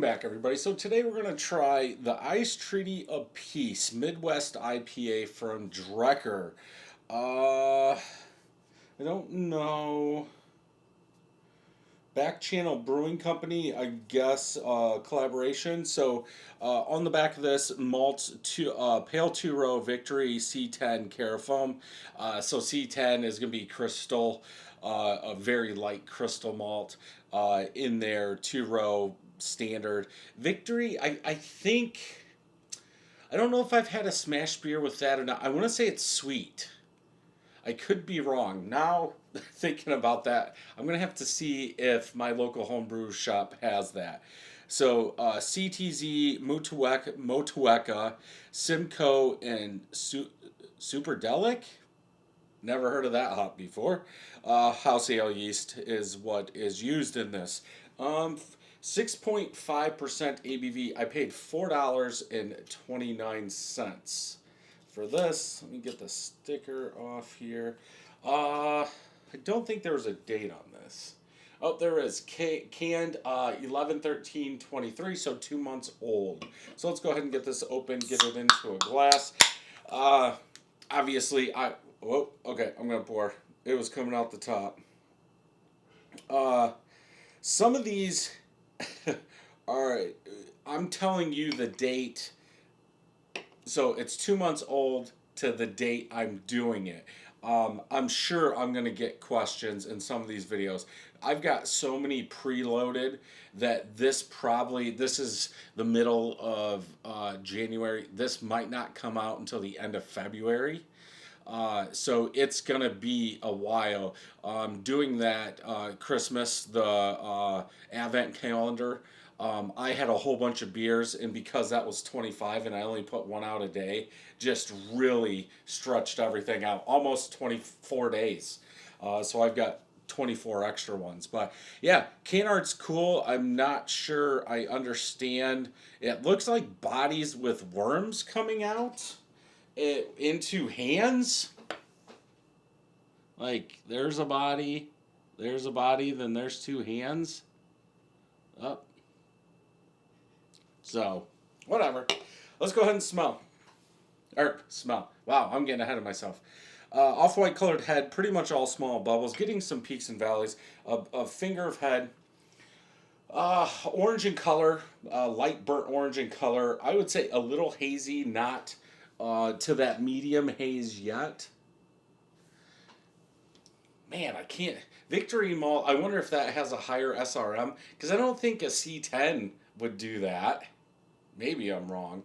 Welcome back, everybody. So today we're going to try the Ice Treaty of Peace Midwest IPA from Drekker. I don't know. Back Channel Brewing Company, I guess, collaboration. So on the back of this, malt pale 2-row Victory C10 Carafoam. So C10 is going to be crystal, a very light crystal malt in there, 2-row standard. Victory, I think, I don't know if I've had a smash beer with that or not. I want to say it's sweet. I could be wrong. Now, thinking about that, I'm going to have to see if my local homebrew shop has that. So, CTZ, Motueka, Simcoe, and Superdelic. Never heard of that hop before. House ale yeast is what is used in this. 6.5% ABV. I paid $4.29 for this. Let me get the sticker off here. I don't think there was a date on this. Oh, there is. Canned 11/13/23, so 2 months old. So let's go ahead and get this open, get it into a glass. Obviously, okay, I'm going to pour. It was coming out the top. Some of these are, I'm telling you the date. So it's 2 months old to the date I'm doing it. I'm sure I'm going to get questions in some of these videos. I've got so many preloaded that this is the middle of January. This might not come out until the end of February. So it's going to be a while. Doing that Christmas, the Advent calendar, I had a whole bunch of beers, and because that was 25 and I only put one out a day, just really stretched everything out. Almost 24 days. So I've got 24 extra ones. But yeah, can art's cool. I'm not sure I understand. It looks like bodies with worms coming out into hands. Like, there's a body, then there's two hands. Up. So, whatever. Let's go ahead and smell. Smell. Wow, I'm getting ahead of myself. Off-white colored head, pretty much all small bubbles, getting some peaks and valleys. A finger of head. Orange in color, light burnt orange in color. I would say a little hazy, not to that medium haze yet. Man, I can't. Victory Malt, I wonder if that has a higher SRM, because I don't think a C10 would do that. Maybe I'm wrong.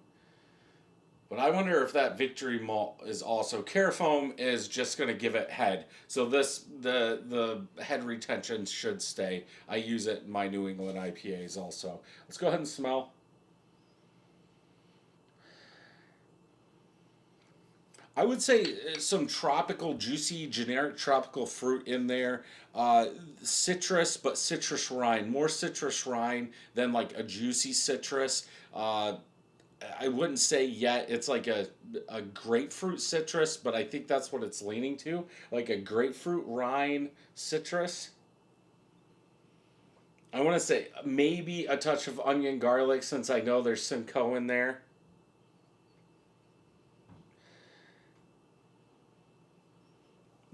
But I wonder if that Victory Malt is also. Carafoam is just going to give it head. So the head retention should stay. I use it in my New England IPAs also. Let's go ahead and smell. I would say some tropical, juicy, generic tropical fruit in there. Citrus, but citrus rind. More citrus rind than like a juicy citrus. I wouldn't say yet it's like a grapefruit citrus, but I think that's what it's leaning to. Like a grapefruit rind citrus. I want to say maybe a touch of onion garlic, since I know there's Simcoe in there.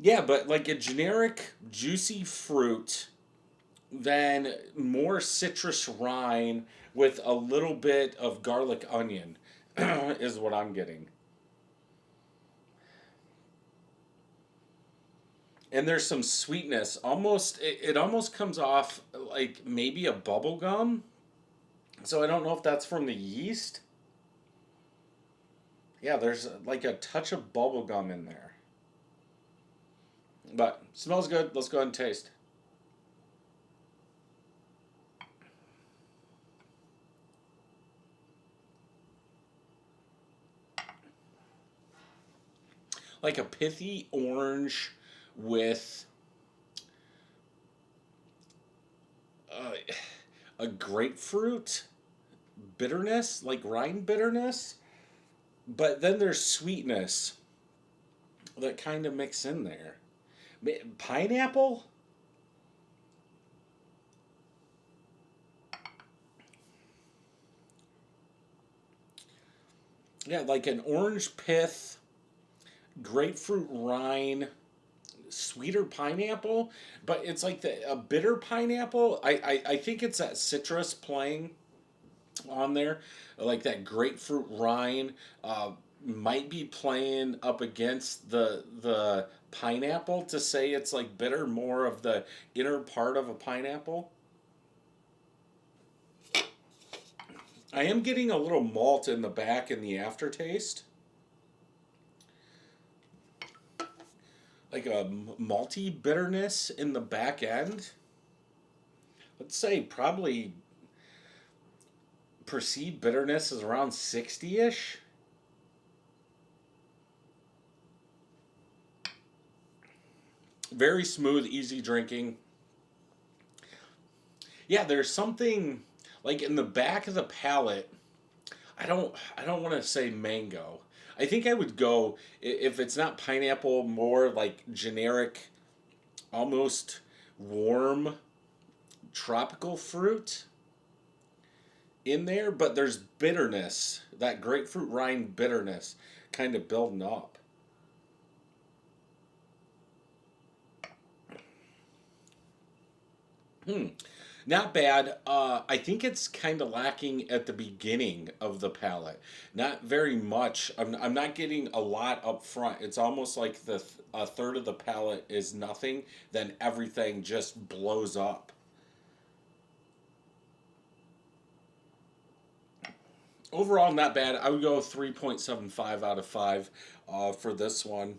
Yeah, but like a generic juicy fruit, then more citrus rind with a little bit of garlic onion is what I'm getting. And there's some sweetness. It almost comes off like maybe a bubble gum. So I don't know if that's from the yeast. Yeah, there's like a touch of bubble gum in there. But smells good. Let's go ahead and taste. Like a pithy orange with a grapefruit bitterness, like rind bitterness. But then there's sweetness that kind of mix in there. Pineapple? Yeah, like an orange pith, grapefruit rind, sweeter pineapple, but it's like a bitter pineapple. I think it's that citrus playing on there, like that grapefruit rind might be playing up against the pineapple to say it's like bitter, more of the inner part of a pineapple. I am getting a little malt in the back in the aftertaste, like a malty bitterness in the back end. Let's say probably perceived bitterness is around 60-ish. Very smooth, easy drinking. Yeah, there's something like in the back of the palate. I don't want to say mango. I think I would go if it's not pineapple, more like generic, almost warm tropical fruit in there, but there's bitterness, that grapefruit rind bitterness kind of building up. Hmm. Not bad. I think it's kind of lacking at the beginning of the palate. Not very much. I'm not getting a lot up front. It's almost like a third of the palate is nothing, then everything just blows up. Overall, not bad. I would go 3.75 out of 5 for this one.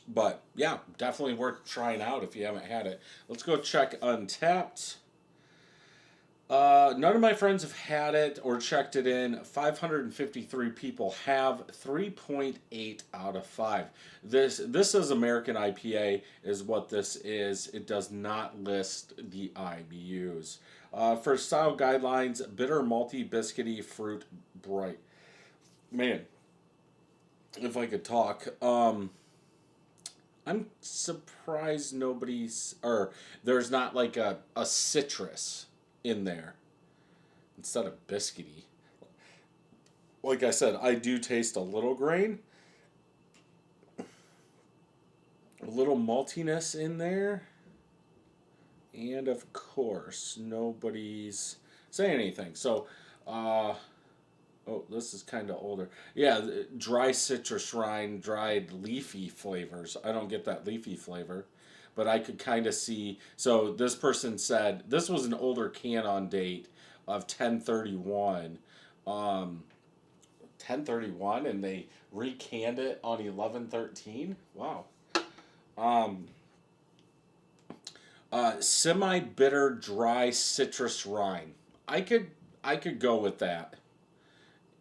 But yeah, definitely worth trying out if you haven't had it. Let's go check Untapped. None of my friends have had it or checked it in. 553 people have, 3.8 out of 5. This is American IPA is what this is. It does not list the IBUs. For style guidelines, bitter, malty, biscuity, fruit, bright. Man, if I could talk. I'm surprised nobody's, or there's not like a citrus in there instead of biscuity. Like I said, I do taste a little grain, a little maltiness in there, and of course, nobody's saying anything. So, uh, oh, this is kind of older. Yeah, dry citrus rind, dried leafy flavors. I don't get that leafy flavor, but I could kind of see. So this person said this was an older can on date of 1031. 1031, and they recanned it on 1113. Wow. Um, Semi bitter, dry citrus rind. I could I could go with that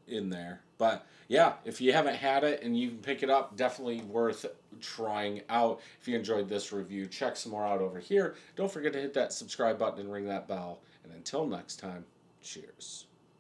in there. But yeah, if you haven't had it and you can pick it up, definitely worth trying out. If you enjoyed this review, check some more out over here. Don't forget to hit that subscribe button and ring that bell. And until next time, cheers.